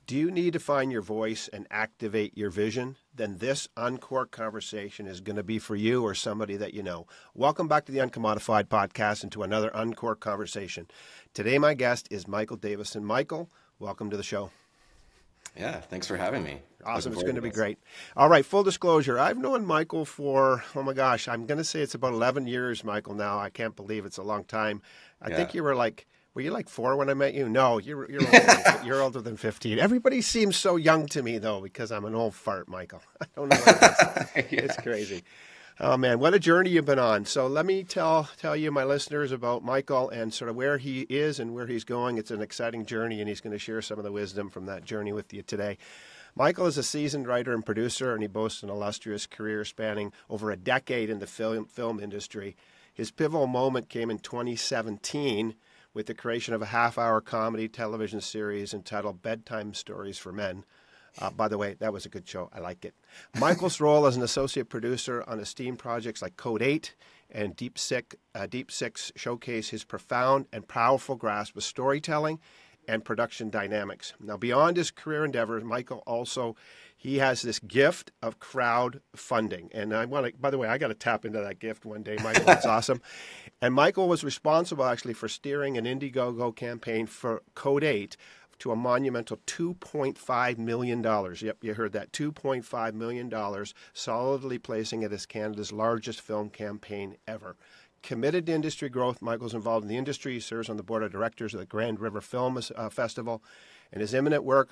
Do you need to find your voice and activate your vision? Then this UNCORK Conversation is going to be for you or somebody that you know. Welcome back to the UNCOMMODiFiED podcast and to another UNCORK Conversation. Today my guest is Michael Davison. Michael, welcome to the show. Yeah, thanks for having me. Awesome. It's going to be great. All right, full disclosure. I've known Michael for, oh my gosh, I'm going to say it's about 11 years, Michael, now. I can't believe it's a long time. I think you were you like 4 when I met you? No, you're you're older than 15. Everybody seems so young to me, though, because I'm an old fart, Michael. I don't know what it is. It's crazy. Oh, man, what a journey you've been on. So let me tell you, my listeners, about Michael and sort of where he is and where he's going. It's an exciting journey, and he's going to share some of the wisdom from that journey with you today. Michael is a seasoned writer and producer, and he boasts an illustrious career spanning over a decade in the film industry. His pivotal moment came in 2017 with the creation of a half-hour comedy television series entitled Bedtime Stories for Men. By the way, that was a good show. I like it. Michael's role as an associate producer on esteemed projects like Code 8 and Deep Six showcase his profound and powerful grasp of storytelling and production dynamics. Now, beyond his career endeavors, Michael he has this gift of crowdfunding. And by the way, I got to tap into that gift one day, Michael. It's awesome. And Michael was responsible actually for steering an Indiegogo campaign for Code 8 to a monumental $2.5 million. Yep, you heard that, $2.5 million, solidly placing it as Canada's largest film campaign ever. Committed to industry growth, Michael's involved in the industry. He serves on the board of directors of the Grand River Film Festival, and his imminent work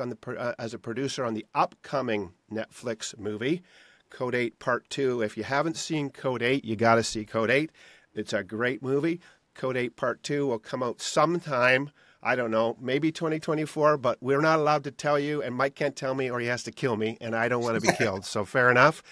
as a producer on the upcoming Netflix movie, Code 8 Part 2. If you haven't seen Code 8, you got to see Code 8. It's a great movie. Code 8 Part 2 will come out sometime, I don't know, maybe 2024, but we're not allowed to tell you, and Mike can't tell me or he has to kill me, and I don't want to be killed, so fair enough.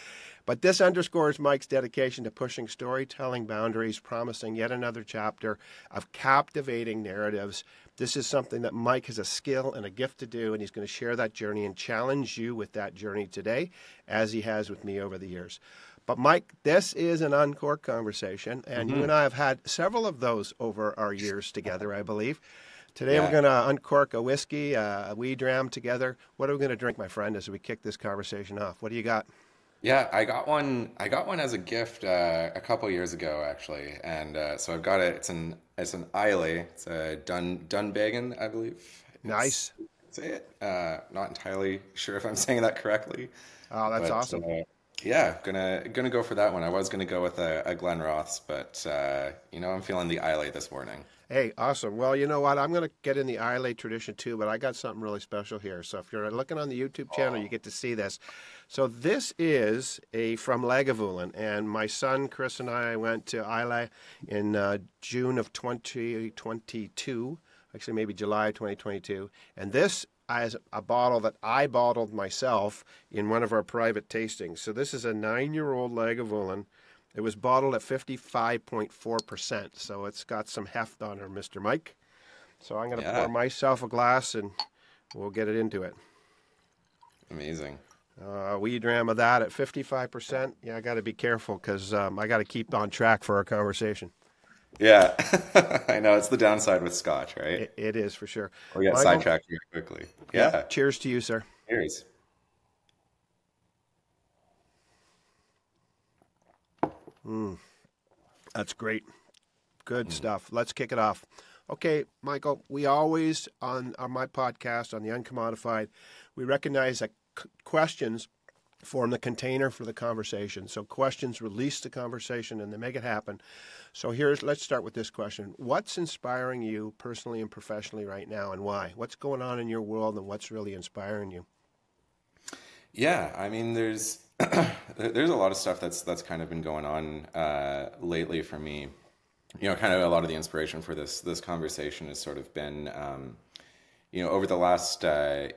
But this underscores Mike's dedication to pushing storytelling boundaries, promising yet another chapter of captivating narratives. This is something that Mike has a skill and a gift to do, and he's going to share that journey and challenge you with that journey today, as he has with me over the years. But Mike, this is an UNCORK Conversation, and you and I have had several of those over our years together, I believe. Today we're going to uncork a whiskey, a wee dram together. What are we going to drink, my friend, as we kick this conversation off? What do you got? Yeah, I got one as a gift a couple years ago, actually, and so I've got it. It's an Islay. It's a Dunvegan, I believe. Nice. Say it. Not entirely sure if I'm saying that correctly. Oh, that's awesome. Yeah, gonna go for that one. I was gonna go with a Glenrothes, but I'm feeling the Islay this morning. Hey, awesome. Well, you know what? I'm going to get in the Islay tradition too, but I got something really special here. So if you're looking on the YouTube channel, you get to see this. So this is from Lagavulin, and my son Chris and I went to Islay in June of 2022, actually maybe July 2022, and this is a bottle that I bottled myself in one of our private tastings. So this is a 9-year-old Lagavulin. It was bottled at 55.4%, so it's got some heft on her, Mr. Mike. So I'm going to pour myself a glass, and we'll get it into it. Amazing. Wee dram of that at 55%. Yeah, I got to be careful because I got to keep on track for our conversation. Yeah, I know. It's the downside with Scotch, right? It is, for sure. We get sidetracked here quickly. Yeah. Cheers to you, sir. Cheers. That's great. Good stuff. Let's kick it off. Okay, Michael, we always, on my podcast, on the UNCOMMODiFiED, we recognize that questions form the container for the conversation. So questions release the conversation and they make it happen. So let's start with this question. What's inspiring you personally and professionally right now, and why? What's going on in your world, and what's really inspiring you? Yeah, I mean, there's a lot of stuff that's kind of been going on lately for me. Kind of a lot of the inspiration for this conversation has sort of been, over the last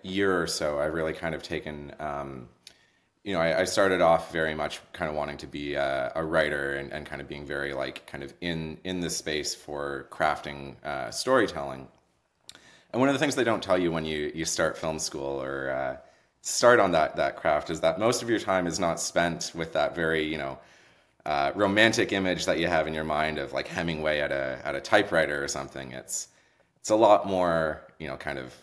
year or so, I've really kind of taken, I started off very much kind of wanting to be a writer and kind of being very kind of in this space for crafting storytelling. And one of the things they don't tell you when you start film school or start on that craft is that most of your time is not spent with that very, romantic image that you have in your mind of like Hemingway at a typewriter or something. It's a lot more, kind of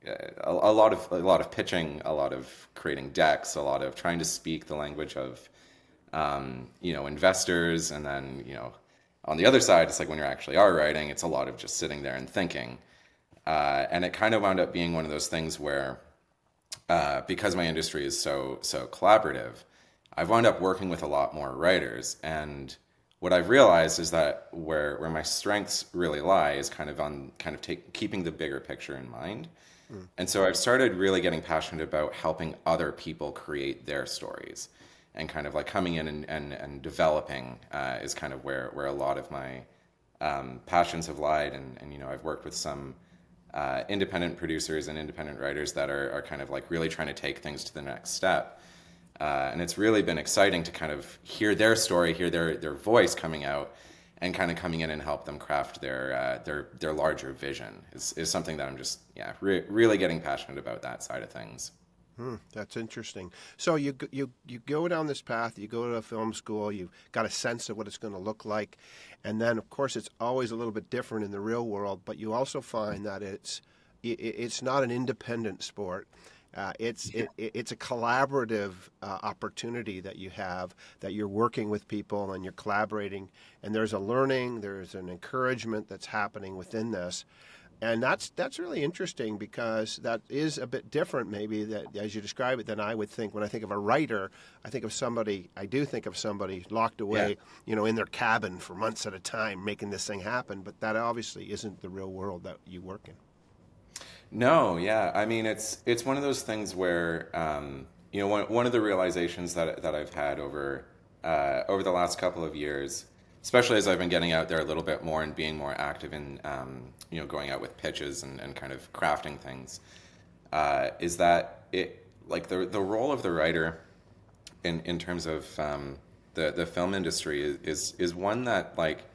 a lot of pitching, a lot of creating decks, a lot of trying to speak the language of investors, and then on the other side, it's like when you actually are writing, it's a lot of just sitting there and thinking, and it kind of wound up being one of those things where because my industry is so collaborative, I've wound up working with a lot more writers, and what I've realized is that where my strengths really lie is keeping the bigger picture in mind. And so I've started really getting passionate about helping other people create their stories, and kind of like coming in and developing is kind of where a lot of my passions have lied. And I've worked with some independent producers and independent writers that are kind of like really trying to take things to the next step. And it's really been exciting to kind of hear their story, hear their voice coming out, and kind of coming in and help them craft their larger vision is something that I'm just really getting passionate about, that side of things. That's interesting. So you go down this path, you go to a film school, you've got a sense of what it's going to look like, and then of course it's always a little bit different in the real world. But you also find that it's not an independent sport. It's a collaborative opportunity that you have, that you're working with people and you're collaborating, and there's a learning, there's an encouragement that's happening within this. And that's really interesting, because that is a bit different, maybe, that as you describe it, than I would think. When I think of a writer, I do think of somebody locked away, in their cabin for months at a time, making this thing happen. But that obviously isn't the real world that you work in. No, yeah. I mean, it's one of those things where, one of the realizations that I've had over the last couple of years, especially as I've been getting out there a little bit more and being more active in, going out with pitches and kind of crafting things, is that the role of the writer in terms of the film industry is one that, like,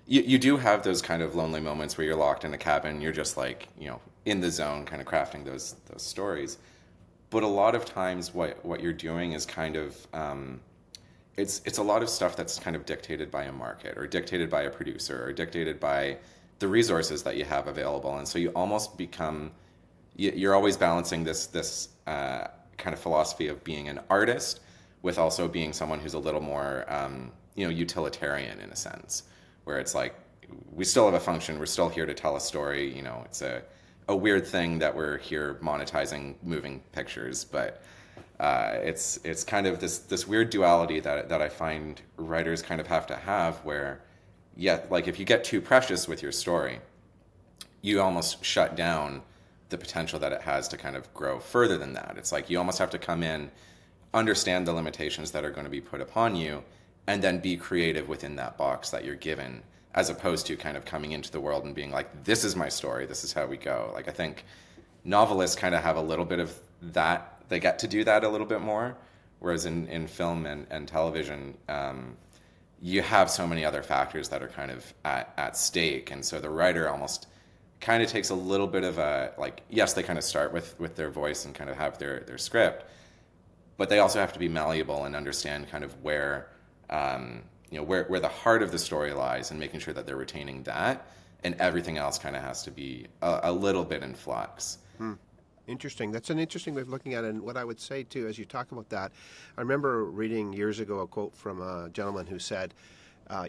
you do have those kind of lonely moments where you're locked in a cabin, you're just like, in the zone, kind of crafting those stories. But a lot of times what you're doing is kind of, it's a lot of stuff that's kind of dictated by a market, or dictated by a producer, or dictated by the resources that you have available. And so you almost become, you're always balancing this kind of philosophy of being an artist with also being someone who's a little more, utilitarian, in a sense, where it's like, we still have a function, we're still here to tell a story. It's a weird thing that we're here monetizing moving pictures, but it's kind of this weird duality that I find writers kind of have to have, where, like, if you get too precious with your story, you almost shut down the potential that it has to kind of grow further than that. It's like you almost have to come in, understand the limitations that are going to be put upon you, and then be creative within that box that you're given, as opposed to kind of coming into the world and being like, this is my story, this is how we go. Like, I think novelists kind of have a little bit of that. They get to do that a little bit more, whereas in film and television, you have so many other factors that are kind of at stake. And so the writer almost kind of takes a little bit of a, like, yes, they kind of start with their voice and kind of have their script, but they also have to be malleable and understand kind of where the heart of the story lies, and making sure that they're retaining that, and everything else kind of has to be a little bit in flux. Interesting. That's an interesting way of looking at it. And what I would say, too, as you talk about that, I remember reading years ago a quote from a gentleman who said,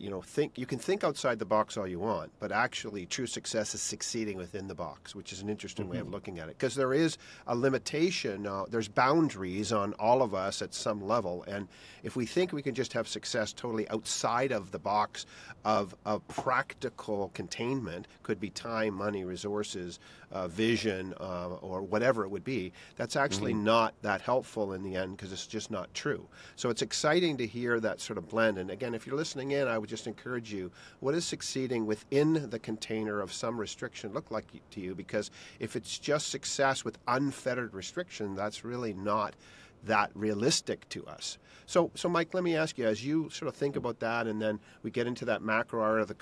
you can think outside the box all you want, but actually true success is succeeding within the box, which is an interesting way of looking at it, because there is a limitation. There's boundaries on all of us at some level, and if we think we can just have success totally outside of the box of practical containment, could be time, money, resources, vision, or whatever it would be, that's actually not that helpful in the end, because it's just not true. So it's exciting to hear that sort of blend. And again, if you're listening in, I would just encourage you, what does succeeding within the container of some restriction look like to you? Because if it's just success with unfettered restriction, that's really not that realistic to us. So Mike, let me ask you, as you sort of think about that, and then we get into that macro art of the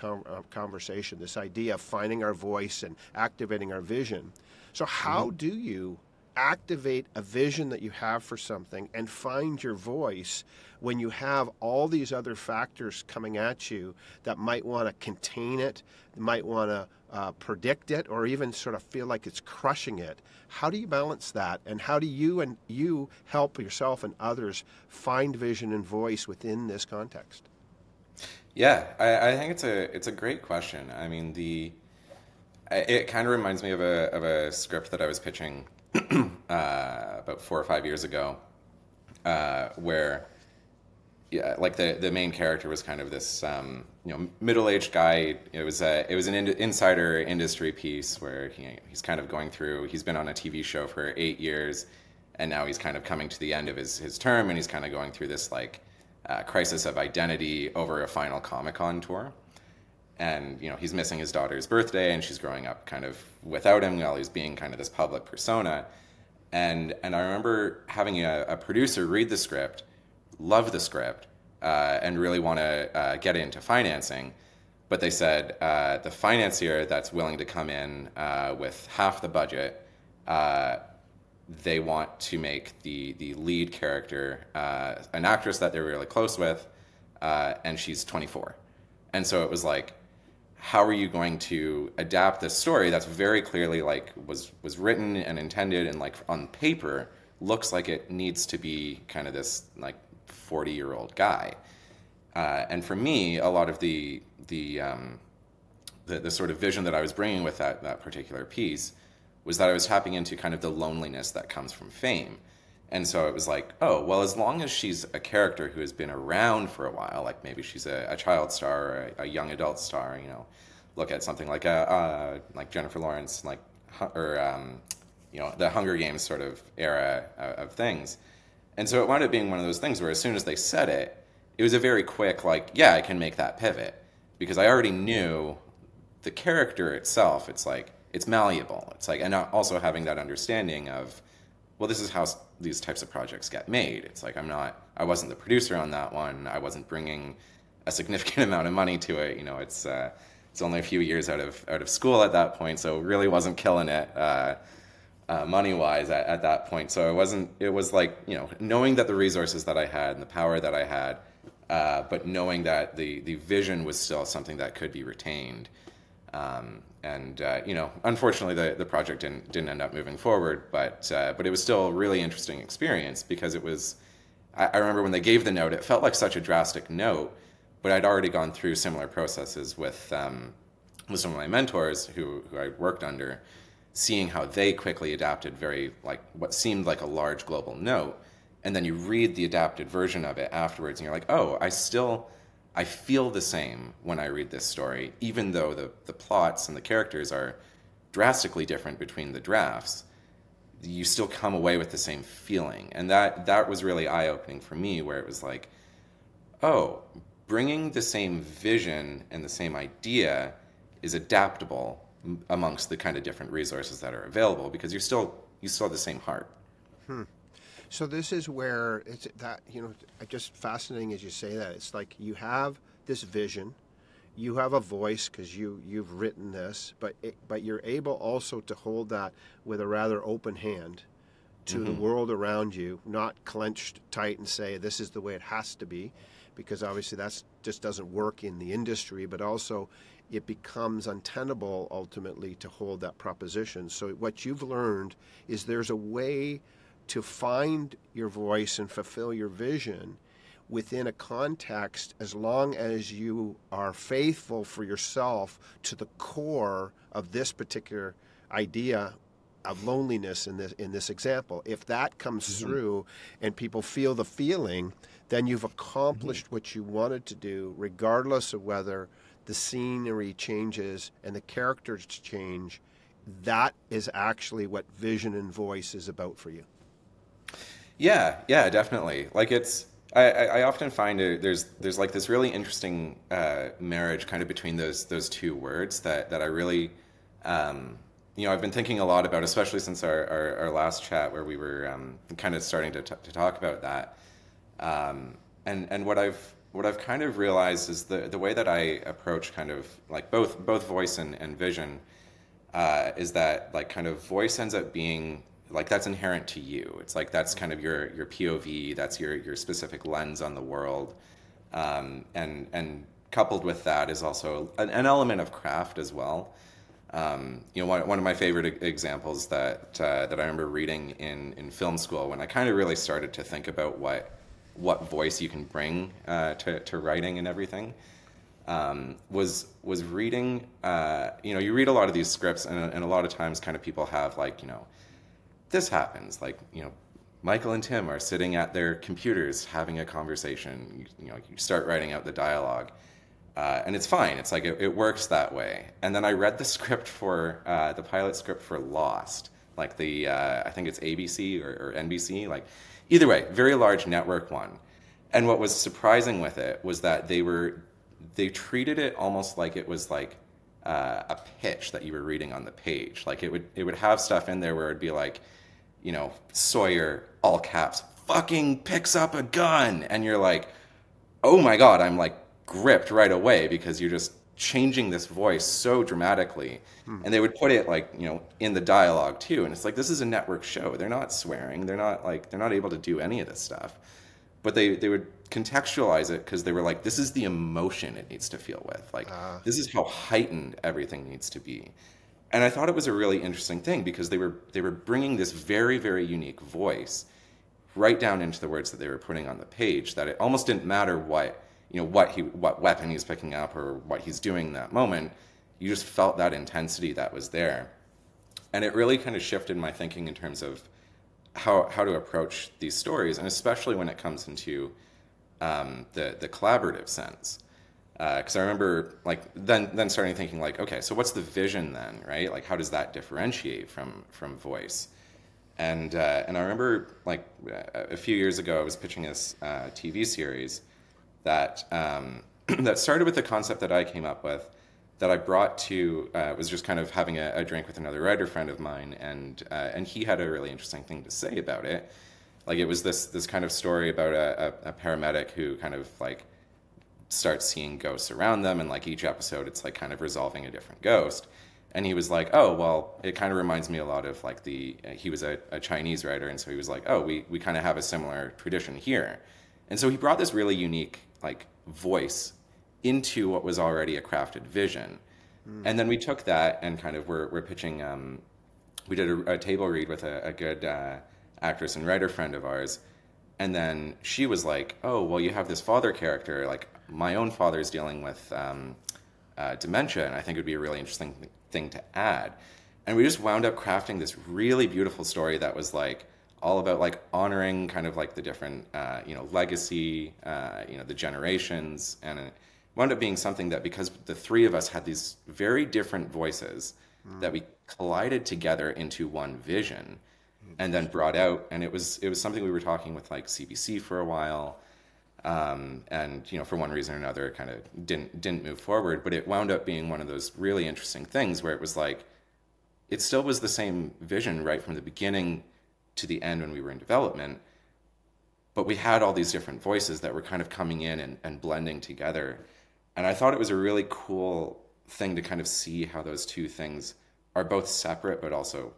conversation, this idea of finding our voice and activating our vision. So how do you activate a vision that you have for something and find your voice when you have all these other factors coming at you that might want to contain it, might want to predict it or even sort of feel like it's crushing it. How do you balance that, and how do you help yourself and others find vision and voice within this context? Yeah, I think it's a great question. I mean, it kind of reminds me of a script that I was pitching about 4 or 5 years ago, where yeah, like the main character was kind of this middle-aged guy. It was an insider industry piece where he's kind of going through. He's been on a TV show for 8 years, and now he's kind of coming to the end of his term, and he's kind of going through this like crisis of identity over a final Comic-Con tour. And he's missing his daughter's birthday, and she's growing up kind of without him while he's being kind of this public persona. And I remember having a producer read the script, love the script, and really want to get into financing. But they said the financier that's willing to come in with half the budget, they want to make the lead character an actress that they're really close with, and she's 24. And so it was like, how are you going to adapt this story that's very clearly like was written and intended and like on paper looks like it needs to be kind of this like 40-year-old guy. And for me, a lot of the sort of vision that I was bringing with that particular piece was that I was tapping into kind of the loneliness that comes from fame. And so it was like, oh, well, as long as she's a character who has been around for a while, like maybe she's a child star or a young adult star, look at something like like Jennifer Lawrence, like or the Hunger Games sort of era of things. And so it wound up being one of those things where as soon as they said it, it was a very quick like, yeah, I can make that pivot because I already knew the character itself. It's like it's malleable. It's like, and also having that understanding of, well, this is how these types of projects get made. It's like I wasn't the producer on that one. I wasn't bringing a significant amount of money to it. It's only a few years out of school at that point, so really wasn't killing it money-wise at that point. So it was like, knowing that the resources that I had and the power that I had, but knowing that the vision was still something that could be retained. Unfortunately, the project didn't end up moving forward, but it was still a really interesting experience because it was. I remember when they gave the note, it felt like such a drastic note, but I'd already gone through similar processes with some of my mentors who I worked under, seeing how they quickly adapted very like what seemed like a large global note, and then you read the adapted version of it afterwards, and you're like, oh, I feel the same when I read this story, even though the plots and the characters are drastically different between the drafts. You still come away with the same feeling. And that was really eye-opening for me, where it was like, oh, bringing the same vision and the same idea is adaptable amongst the kind of different resources that are available because you still have the same heart. So this is where it's that, just fascinating as you say that. It's like you have this vision, you have a voice because you've written this, but you're able also to hold that with a rather open hand to the world around you, not clenched tight and say this is the way it has to be, because obviously that just doesn't work in the industry, but also it becomes untenable ultimately to hold that proposition. So what you've learned is there's a way to find your voice and fulfill your vision within a context as long as you are faithful for yourself to the core of this particular idea of loneliness in this example. If that comes through and people feel the feeling, then you've accomplished what you wanted to do, regardless of whether the scenery changes and the characters change. That is actually what vision and voice is about for you. Yeah, definitely. Like I often find there's like this really interesting marriage kind of between those two words that I really, I've been thinking a lot about, especially since our last chat where we were kind of starting to talk about that. And what I've kind of realized is the way that I approach kind of like both voice and vision is that like kind of voice ends up being like that's inherent to you. It's like that's kind of your POV, that's your specific lens on the world, and coupled with that is also an element of craft as well. One of my favorite examples that I remember reading in film school when I kind of really started to think about what voice you can bring to writing and everything, was reading. You read a lot of these scripts, and a lot of times, kind of people have like, this happens, like, Michael and Tim are sitting at their computers having a conversation. You start writing out the dialogue. And it's fine. It's like it works that way. And then I read the script for the pilot script for Lost, like the I think it's ABC or NBC, like either way, very large network one. And what was surprising with it was that they treated it almost like it was like a pitch that you were reading on the page. Like it would have stuff in there where it'd be like, Sawyer, all caps, fucking picks up a gun, and you're like, oh my God, I'm like gripped right away because you're just changing this voice so dramatically. And they would put it like, in the dialogue too. And it's like, this is a network show. They're not swearing. They're not able to do any of this stuff. But they would contextualize it because they were like, this is the emotion it needs to feel with. Like, this is how heightened everything needs to be. And I thought it was a really interesting thing because they were bringing this very, very unique voice right down into the words that they were putting on the page, that it almost didn't matter what weapon he's picking up or what he's doing in that moment. You just felt that intensity that was there. And it really kind of shifted my thinking in terms of how to approach these stories, and especially when it comes into the collaborative sense. Because I remember like then starting thinking like, okay, so what's the vision then, right? Like, how does that differentiate from voice? And I remember like a few years ago, I was pitching this TV series that that started with the concept that I came up with, that I brought to was just kind of having a drink with another writer friend of mine, and he had a really interesting thing to say about it. Like, it was this kind of story about a paramedic who kind of like starts seeing ghosts around them, and like each episode it's like kind of resolving a different ghost. And he was like, oh, well, it kind of reminds me a lot of like he was a Chinese writer, and so he was like, oh, we kind of have a similar tradition here. And so he brought this really unique like voice into what was already a crafted vision. And then we took that and kind of we're pitching, we did a table read with a good actress and writer friend of ours. And then she was like, oh, well, you have this father character, like my own father's dealing with dementia, and I think it would be a really interesting thing to add. And we just wound up crafting this really beautiful story that was like all about like honoring kind of like the different, legacy, the generations. And it wound up being something that, because the three of us had these very different voices, that we collided together into one vision and then brought out. And it was something we were talking with like CBC for a while. And for one reason or another, it kind of didn't move forward, but it wound up being one of those really interesting things where it was like, it still was the same vision right from the beginning to the end when we were in development, but we had all these different voices that were kind of coming in and blending together. And I thought it was a really cool thing to kind of see how those two things are both separate, but also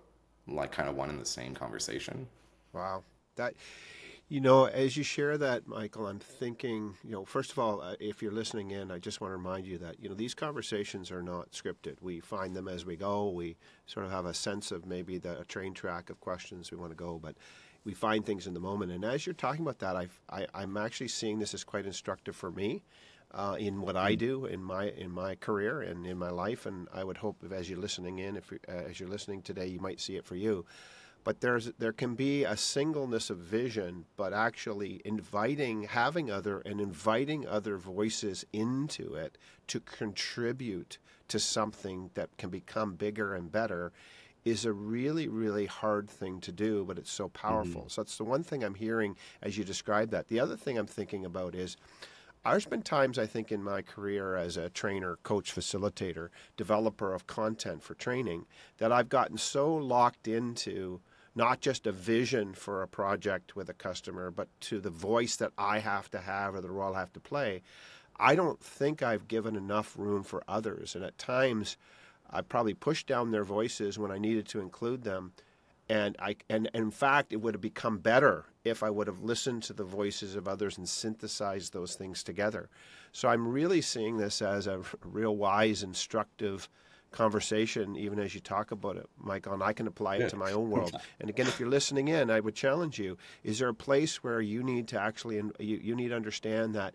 like kind of one and the same conversation. Wow. As you share that, Michael, I'm thinking, first of all, if you're listening in, I just want to remind you that, these conversations are not scripted. We find them as we go. We sort of have a sense of maybe a train track of questions we want to go, but we find things in the moment. And as you're talking about that, I'm actually seeing this as quite instructive for me in what I do in my career and in my life. And I would hope as you're listening in, as you're listening today, you might see it for you. But there can be a singleness of vision, but actually inviting other voices into it to contribute to something that can become bigger and better is a really, really hard thing to do, but it's so powerful. Mm-hmm. So that's the one thing I'm hearing as you describe that. The other thing I'm thinking about is, there's been times, I think, in my career as a trainer, coach, facilitator, developer of content for training, that I've gotten so locked into not just a vision for a project with a customer, but to the voice that I have to have or the role I have to play. I don't think I've given enough room for others. And at times, I probably pushed down their voices when I needed to include them. And in fact, it would have become better if I would have listened to the voices of others and synthesized those things together. So I'm really seeing this as a real wise, instructive conversation, even as you talk about it, Michael, and I can apply it Good. to my own world. And again, if you're listening in, I would challenge you, is there a place where you need to actually, you need to understand that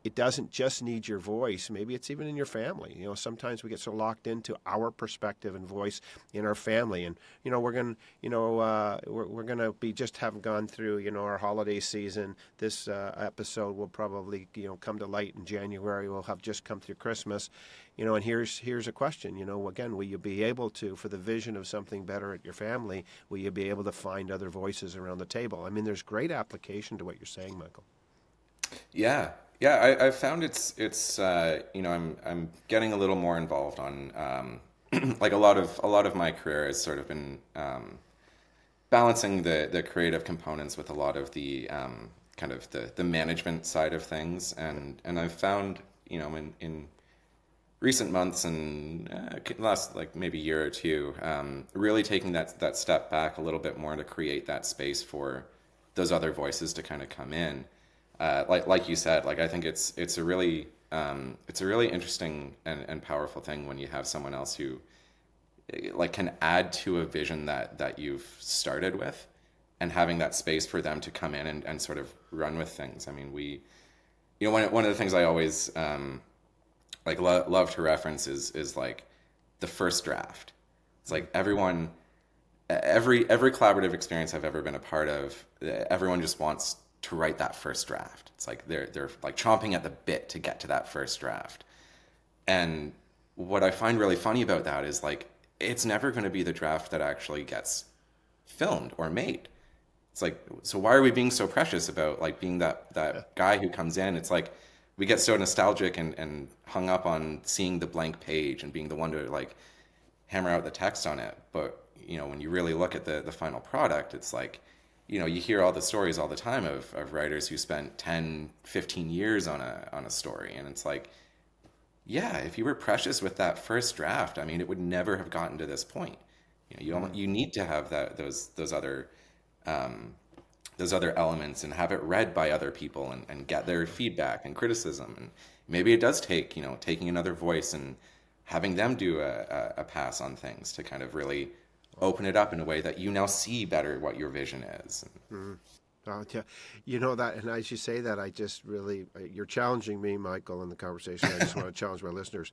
it doesn't just need your voice. Maybe it's even in your family. You know, sometimes we get so locked into our perspective and voice in our family. And, you know, we're going to, we're going to be just have gone through, you know, our holiday season. This episode will probably, you know, come to light in January. We'll have just come through Christmas. You know, and here's a question, you know, again, will you be able to, for the vision of something better at your family, will you be able to find other voices around the table? I mean, there's great application to what you're saying, Michael. Yeah, yeah. I've found it's you know, I'm getting a little more involved on like a lot of my career has sort of been balancing the creative components with a lot of the kind of the management side of things, and I've found, you know, in recent months and last like maybe year or two, really taking that step back a little bit more to create that space for those other voices to kind of come in. Like you said, like I think it's a really interesting and powerful thing when you have someone else who like can add to a vision that you've started with, and having that space for them to come in and sort of run with things. I mean, you know, one of the things I always like love to reference is like the first draft. It's like every collaborative experience I've ever been a part of, everyone just wants to write that first draft. It's like they're like chomping at the bit to get to that first draft. And what I find really funny about that is like it's never going to be the draft that actually gets filmed or made. It's like, so why are we being so precious about like being that guy who comes in? It's like we get so nostalgic and hung up on seeing the blank page and being the one to like hammer out the text on it. But you know, when you really look at the final product, it's like, you know, you hear all the stories all the time of writers who spent 10, 15 years on a story. And it's like, yeah, if you were precious with that first draft, I mean, it would never have gotten to this point. You know, you need to have those other elements and have it read by other people and get their feedback and criticism. And maybe it does take, you know, taking another voice and having them do a pass on things to kind of really open it up in a way that you now see better what your vision is. Yeah. You know that, and as you say that, I just really, you're challenging me, Michael, in the conversation. I just want to challenge my listeners.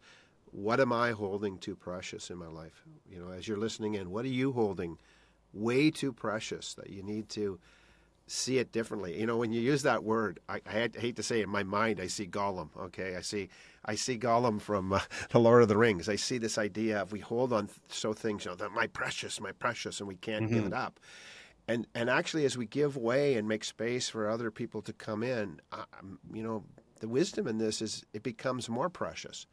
What am I holding too precious in my life? You know, as you're listening in, what are you holding way too precious that you need to see it differently? You know, when you use that word, I hate to say it, in my mind, I see Gollum. Okay, I see Gollum from The Lord of the Rings. I see this idea of we hold on so things, you know, that my precious, and we can't give it up. And actually, as we give way and make space for other people to come in, you know, the wisdom in this is it becomes more precious.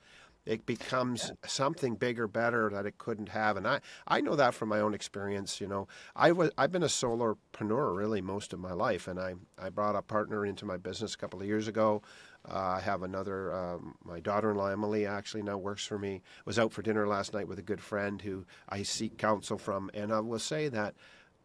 It becomes something bigger, better that it couldn't have. And I know that from my own experience. You know, I've been a solopreneur really most of my life, and I brought a partner into my business a couple of years ago. I have another, my daughter-in-law, Emily, actually now works for me. Was out for dinner last night with a good friend who I seek counsel from. And I will say that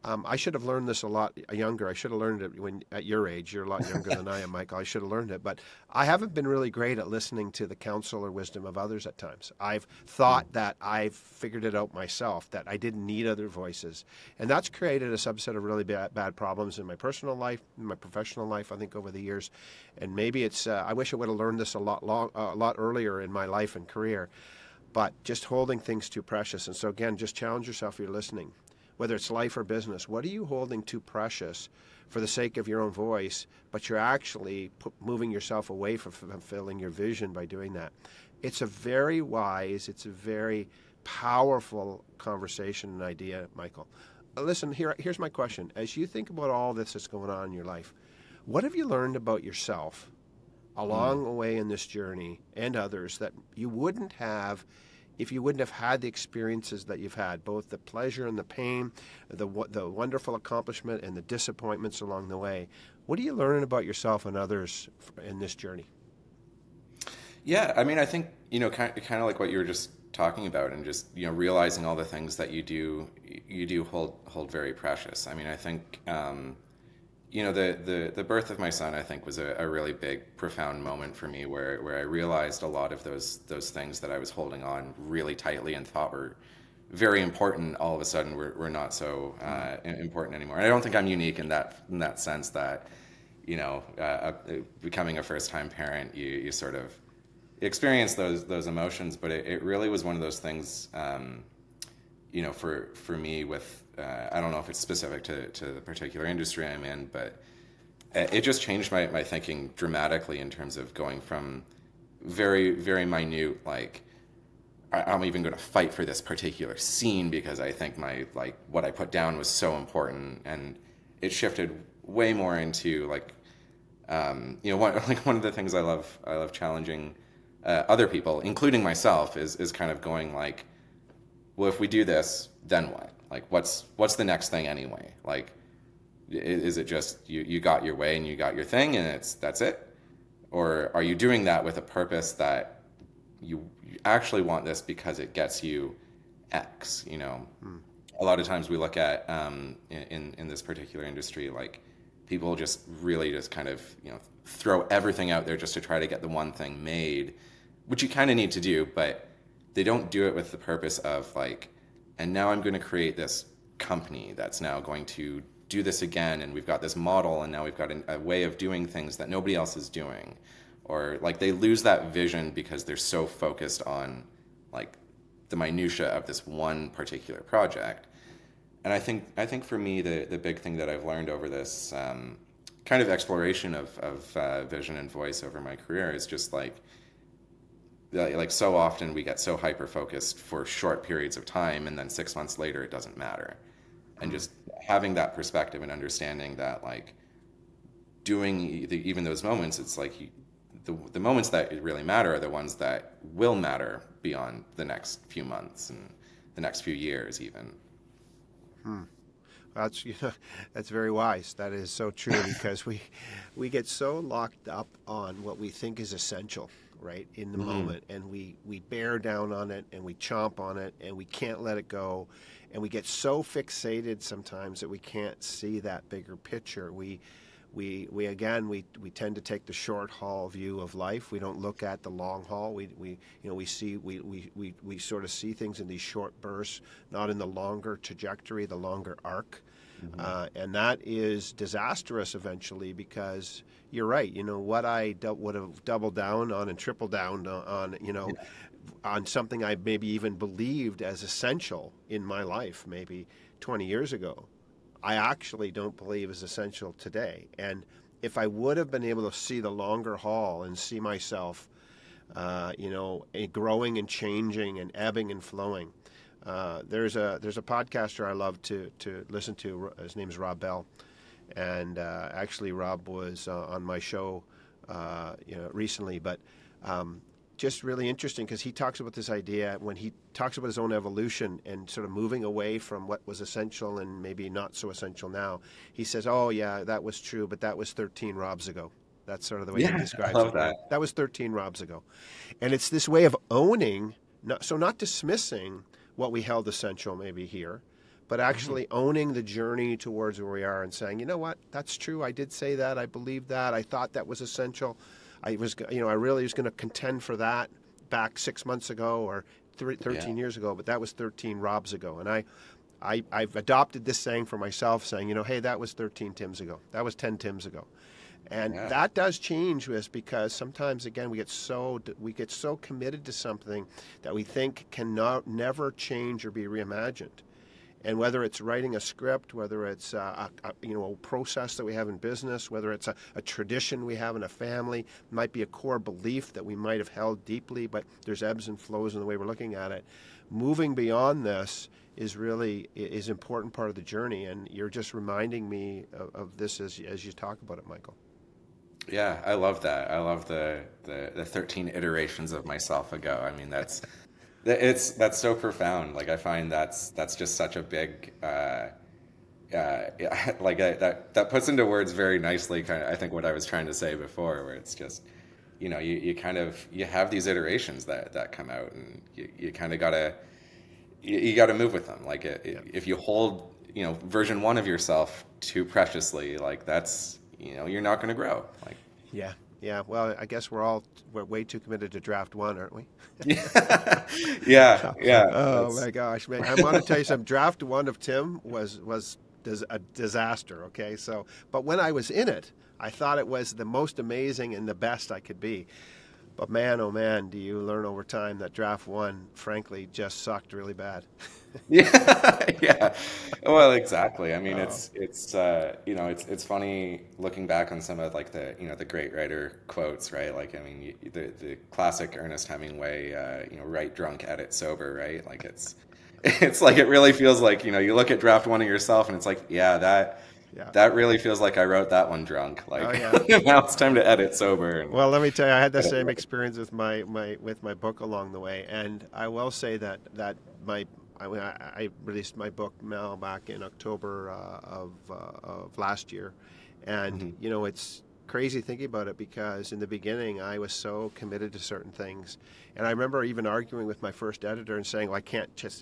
I should have learned this a lot younger. I should have learned it when at your age. You're a lot younger than I am, Michael. I should have learned it. But I haven't been really great at listening to the counsel or wisdom of others at times. I've thought that I've figured it out myself, that I didn't need other voices. And that's created a subset of really bad problems in my personal life, in my professional life, I think, over the years. And maybe it's, I wish I would have learned this a lot earlier in my life and career. But just holding things too precious. And so, again, just challenge yourself if you're listening. Whether it's life or business, what are you holding too precious for the sake of your own voice, but you're actually moving yourself away from fulfilling your vision by doing that? It's a very wise, it's a very powerful conversation and idea, Michael. Listen, here's my question. As you think about all this that's going on in your life, what have you learned about yourself along the way in this journey and others that you wouldn't have if you wouldn't have had the experiences that you've had, both the pleasure and the pain, the wonderful accomplishment and the disappointments along the way? What are you learning about yourself and others in this journey? Yeah, I mean, I think, you know, kind of like what you were just talking about, and just, you know, realizing all the things that you do hold very precious. I mean, I think, the birth of my son, I think, was a really big, profound moment for me where I realized a lot of those things that I was holding on really tightly and thought were very important, all of a sudden were not so important anymore. And I don't think I'm unique in that sense that, becoming a first-time parent, you sort of experience those emotions, but it really was one of those things, for me with, I don't know if it's specific to the particular industry I'm in, but it just changed my thinking dramatically in terms of going from very, very minute, like, I'm even going to fight for this particular scene because I think what I put down was so important, and it shifted way more into one of the things I love challenging other people, including myself, is kind of going like, well, if we do this, then what? Like, what's the next thing anyway? Like, is it just you got your way and you got your thing and that's it? Or are you doing that with a purpose that you actually want this because it gets you X? A lot of times we look at in this particular industry, like, people just really just kind of throw everything out there just to try to get the one thing made, which you kind of need to do, but they don't do it with the purpose of like, and now I'm going to create this company that's now going to do this again, and we've got this model, and now we've got a way of doing things that nobody else is doing. Or like they lose that vision because they're so focused on like the minutia of this one particular project. And I think for me, the big thing that I've learned over this kind of exploration of vision and voice over my career is just like so often we get so hyper focused for short periods of time, and then 6 months later it doesn't matter. And just having that perspective and understanding that, like, doing even those moments, it's like the moments that really matter are the ones that will matter beyond the next few months and the next few years even. That's that's very wise. That is so true, because we get so locked up on what we think is essential, right, in the moment, and we bear down on it and we chomp on it and we can't let it go, and we get so fixated sometimes that we can't see that bigger picture. We tend to take the short haul view of life. We don't look at the long haul. We sort of see things in these short bursts, not in the longer trajectory, the longer arc. And that is disastrous eventually, because you're right. What I would have doubled down on and tripled down on, on something I maybe even believed as essential in my life maybe 20 years ago, I actually don't believe is essential today. And if I would have been able to see the longer haul and see myself, growing and changing and ebbing and flowing. There's a podcaster I love to listen to. His name is Rob Bell, and actually Rob was on my show, recently. But just really interesting, because he talks about this idea when he talks about his own evolution and sort of moving away from what was essential and maybe not so essential now. He says, "Oh yeah, that was true, but that was 13 Robs ago." That's sort of the way he describes I love it. that. That was 13 Robs ago, and it's this way of owning, not dismissing what we held essential maybe here, but actually owning the journey towards where we are and saying, you know what, that's true. I did say that. I believed that. I thought that was essential. I really was going to contend for that back 6 months ago or 13 years ago, but that was 13 Robs ago. And I've adopted this saying for myself, saying, hey, that was 13 Tims ago. That was 10 Tims ago. And that does change us, because sometimes, again, we get so committed to something that we think can never change or be reimagined. And whether it's writing a script, whether it's a process that we have in business, whether it's a tradition we have in a family, might be a core belief that we might have held deeply, but there's ebbs and flows in the way we're looking at it. Moving beyond this is an important part of the journey, and you're just reminding me of this as you talk about it, Michael. Yeah, I love that. I love the 13 iterations of myself ago. I mean, that's so profound. Like, I find that's just such a big that puts into words very nicely kind of, I think, what I was trying to say before, where it's just, you have these iterations that come out, and you kind of gotta move with them. Like, if you hold version 1 of yourself too preciously, like that's, you're not going to grow. Like, Yeah. Yeah. Well, I guess we're way too committed to draft one, aren't we? yeah, yeah. Oh That's my gosh, man! I want to tell you something. Draft one of Tim was a disaster. Okay, so but when I was in it, I thought it was the most amazing and the best I could be. But man, oh man, do you learn over time that draft one, frankly, just sucked really bad. yeah, yeah. Well, exactly. I mean, Oh, it's funny looking back on some of like the great writer quotes, right? Like, I mean, the classic Ernest Hemingway, write drunk, edit sober, right? Like it's like it really feels like, you look at draft one of yourself and it's like, yeah, yeah. that really feels like I wrote that one drunk. Like Oh yeah. now it's time to edit sober and Well, let me tell you, I had the edit same right. experience with my book along the way, and I will say that my I released my book now back in October of last year, and Hmm. it's crazy thinking about it because in the beginning I was so committed to certain things, and I remember even arguing with my first editor and saying, well,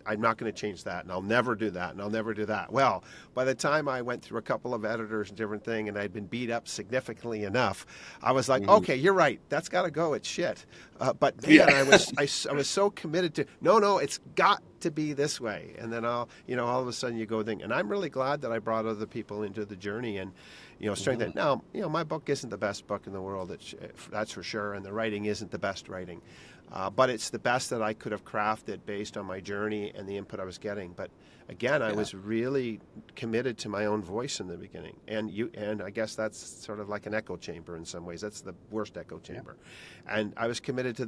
I'm not going to change that, and I'll never do that, and I'll never do that. Well, by the time I went through a couple of editors and different thing, and I'd been beat up significantly enough, I was like, Hmm. okay, you're right, that's got to go. It's shit. But man, Yeah. I was so committed to no, it's got to be this way, and then all of a sudden you go think, and I'm really glad that I brought other people into the journey and strengthen Hmm. it. Now, my book isn't the best book in the world, that's for sure, and the writing isn't the best writing. But it's the best that I could have crafted based on my journey and the input I was getting. But again, I Yeah. was really committed to my own voice in the beginning, and I guess that's sort of like an echo chamber in some ways. That's the worst echo Yeah. chamber, and I was committed to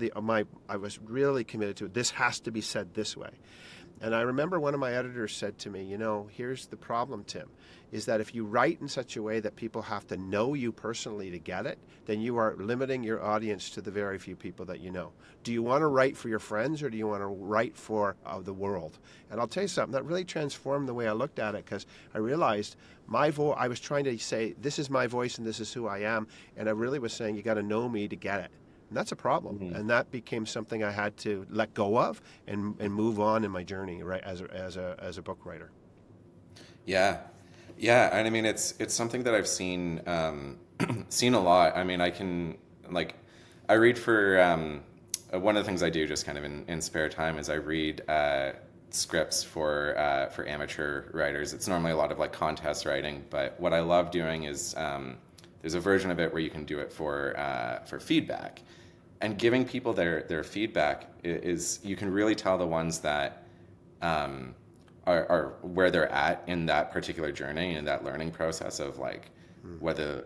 I was really committed to it. This has to be said this way. And I remember one of my editors said to me, here's the problem, Tim, is that if you write in such a way that people have to know you personally to get it, then you are limiting your audience to the very few people that you know. Do you want to write for your friends or do you want to write for the world? And I'll tell you something, that really transformed the way I looked at it because I realized I was trying to say, this is my voice and this is who I am. And I really was saying, you got to know me to get it. And that's a problem. Hmm. And that became something I had to let go of and move on in my journey, right, as a book writer. Yeah, yeah, and I mean it's something that I've seen seen a lot. I mean, I read for one of the things I do just kind of in spare time is I read scripts for amateur writers. It's normally a lot of like contest writing, but what I love doing is there's a version of it where you can do it for feedback, and giving people their feedback is you can really tell the ones that are where they're at in that particular journey and that learning process of like whether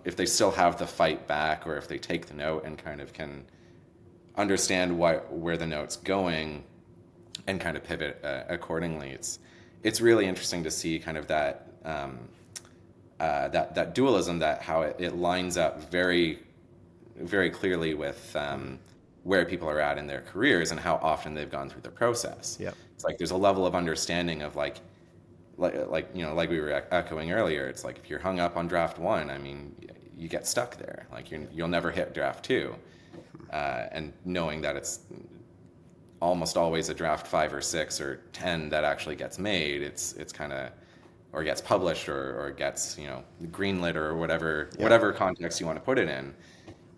if they still have the fight back or if they take the note and kind of can understand where the note's going and kind of pivot accordingly. It's really interesting to see kind of that that dualism, that how it lines up very very clearly with where people are at in their careers and how often they've gone through the process. Yeah. It's like there's a level of understanding of like like we were echoing earlier. It's like if you're hung up on draft one, I mean, you get stuck there. Like you'll never hit draft two, and knowing that it's almost always a draft 5 or 6 or 10 that actually gets made. It's kind of or gets published or gets greenlit or whatever context you want to put it in.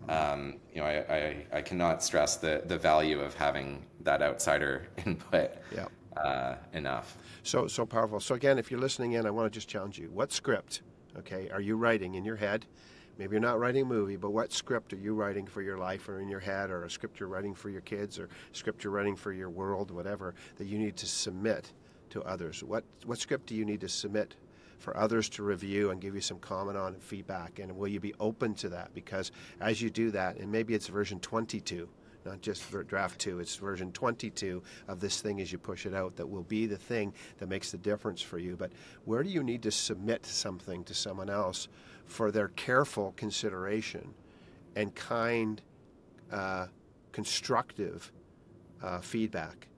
I cannot stress the value of having that outsider input enough. So powerful. So again, if you're listening in, I want to just challenge you. What script, okay, are you writing in your head? Maybe you're not writing a movie, but what script are you writing for your life or in your head, or a script you're writing for your kids, or a script you're writing for your world, whatever, that you need to submit to others? What script do you need to submit for others to review and give you some comment on and feedback? And will you be open to that? Because as you do that, and maybe it's version 22, not just for draft 2, it's version 22 of this thing as you push it out, that will be the thing that makes the difference for you. But where do you need to submit something to someone else for their careful consideration and kind, constructive feedback?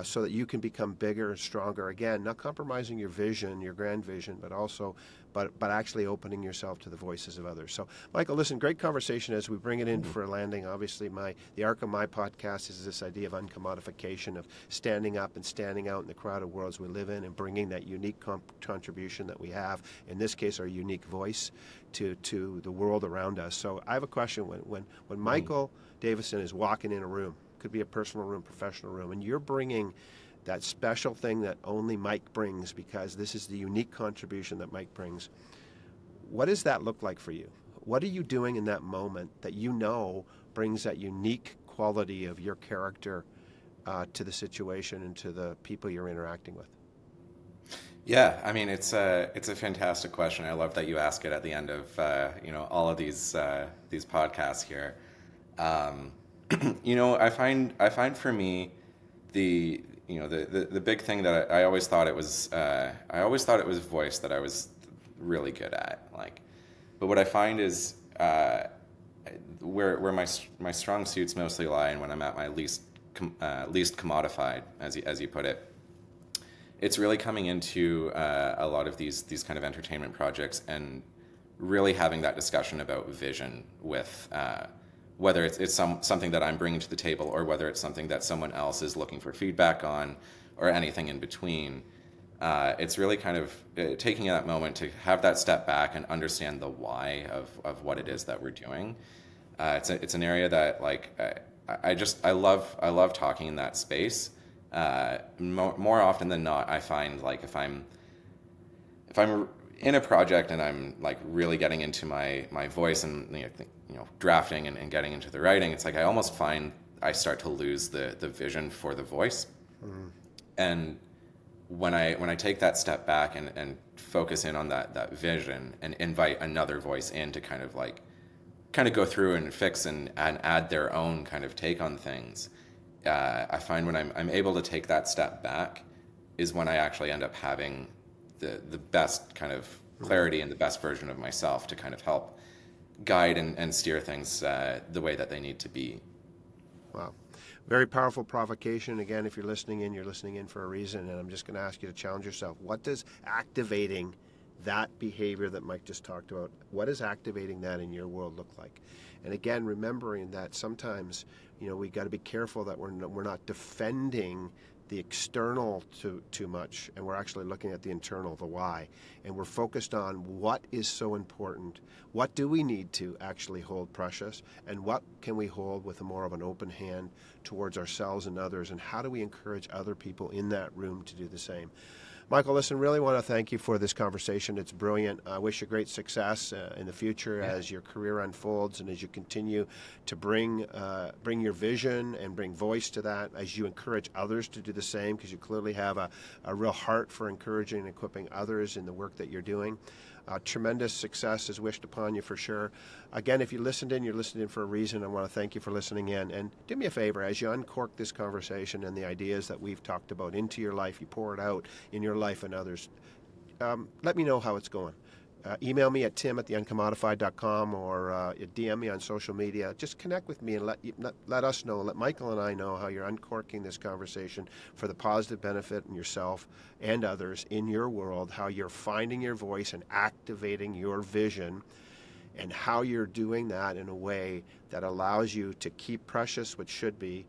so that you can become bigger and stronger. Again, not compromising your vision, your grand vision, but also, but actually opening yourself to the voices of others. So, Michael, listen, great conversation as we bring it in for a landing. Obviously, the arc of my podcast is this idea of uncommodification, of standing up and standing out in the crowded worlds we live in and bringing that unique contribution that we have, in this case, our unique voice, to the world around us. So I have a question. When Michael Davison is walking in a room, could be a personal room, professional room, and you're bringing that special thing that only Mike brings, because this is the unique contribution that Mike brings, what does that look like for you? What are you doing in that moment that you know brings that unique quality of your character to the situation and to the people you're interacting with? Yeah, I mean, it's a fantastic question. I love that you ask it at the end of all of these podcasts here. I find for me the big thing that I always thought it was voice that I was really good at, but what I find is where my strong suits mostly lie, and when I'm at my least commodified, as you put it, it's really coming into a lot of these kind of entertainment projects and really having that discussion about vision with whether it's something that I'm bringing to the table, or whether it's something that someone else is looking for feedback on, or anything in between. It's really kind of taking that moment to have that step back and understand the why of what it is that we're doing. It's an area that I love talking in that space. More often than not, I find if I'm in a project and I'm really getting into my voice and drafting and getting into the writing, it's I almost find I start to lose the vision for the voice. And when I take that step back and focus in on that vision and invite another voice in to kind of go through and fix and add their own kind of take on things, I find when I'm able to take that step back is when I actually end up having the best kind of clarity and the best version of myself to kind of help guide and steer things the way that they need to be. Wow. Very powerful provocation. Again, if you're listening in for a reason, and I'm just going to ask you to challenge yourself. What does activating that behavior that Mike just talked about, what does activating that in your world look like? And again, remembering that sometimes, we got to be careful that we're not defending the external too much, and we're actually looking at the internal, the why, and we're focused on what is so important. What do we need to actually hold precious, and what can we hold with more of an open hand towards ourselves and others, and how do we encourage other people in that room to do the same? Michael, listen, really want to thank you for this conversation. It's brilliant. I wish you great success in the future as your career unfolds and as you continue to bring your vision and bring voice to that, as you encourage others to do the same, because you clearly have a real heart for encouraging and equipping others in the work that you're doing. Tremendous success is wished upon you for sure. Again, if you listened in, you're listening in for a reason. I want to thank you for listening in. And do me a favor, as you uncork this conversation and the ideas that we've talked about into your life, you pour it out in your life and others, let me know how it's going. Email me at tim@theuncommodified.com or DM me on social media. Just connect with me and let us know, let Michael and I know how you're uncorking this conversation for the positive benefit in yourself and others in your world, how you're finding your voice and activating your vision, and how you're doing that in a way that allows you to keep precious what should be,